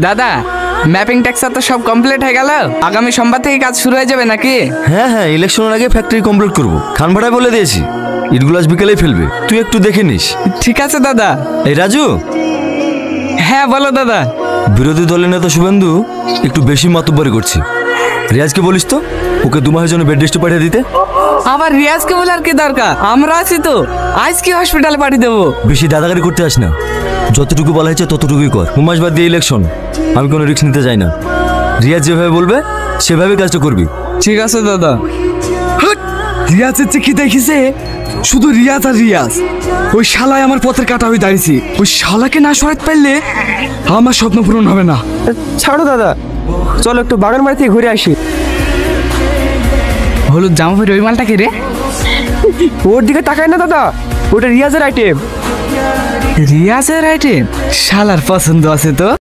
দাদা ম্যাপিং ট্যাক্সা তো সব কমপ্লিট হয়ে গেল, আগামী সোমবার থেকে কাজ শুরু হয়ে যাবে নাকি? হ্যাঁ হ্যাঁ, ইলেকশনের আগে ফ্যাক্টরি কমপ্লিট করবো। খান ভাড়ায় বলে দিয়েছি, ইটগুলো আজ বিকেলেই ফেলবে, তুই একটু দেখে নিস। ঠিক আছে দাদা। এই রাজু। হ্যাঁ বলো দাদা। বিরোধী দলের নেতা শুভেন্দু একটু বেশি মাতব্বরি করছে। রিয়াজকে বলিস তো ওকে 2 মাসের জন্য বেড রেস্টে পাঠিয়ে দিতে। আবার রিয়াজকে বলার কি দরকার, আমরা আছি তো, আজ কি হসপিটালে পাঠিয়ে দেবো? বেশি দাদাগারি করতে আস না, যতটুকু বলা হয়েছে ততটুকুই কর। 2 মাস বাদ দিয়ে ইলেকশন, আমি কোনো রিস্ক নিতে চাই না। রিয়াজ যেভাবে বলবে সেভাবে কাজটা করবি। ঠিক আছে দাদা। রিয়াজের যে কি দেখিছে, শুধু রিয়াজ আর রিয়াজ। ওই শালায় আমার পথের কাটা হয়ে দাঁড়িয়েছি, ওই শালাকে না সরাতে পারলে আমার স্বপ্ন পূরণ হবে না। ছাড়ো দাদা, চলো একটু বাগান বাড়ি থেকে ঘুরে আসি। হলুদ জামা পরে ওই মালটা কি রে? ওর দিকে তাকায় না দাদা, ওটা রিয়াজের আইটেম। রিয়াজের আইটেম? শালার পছন্দ আছে তো।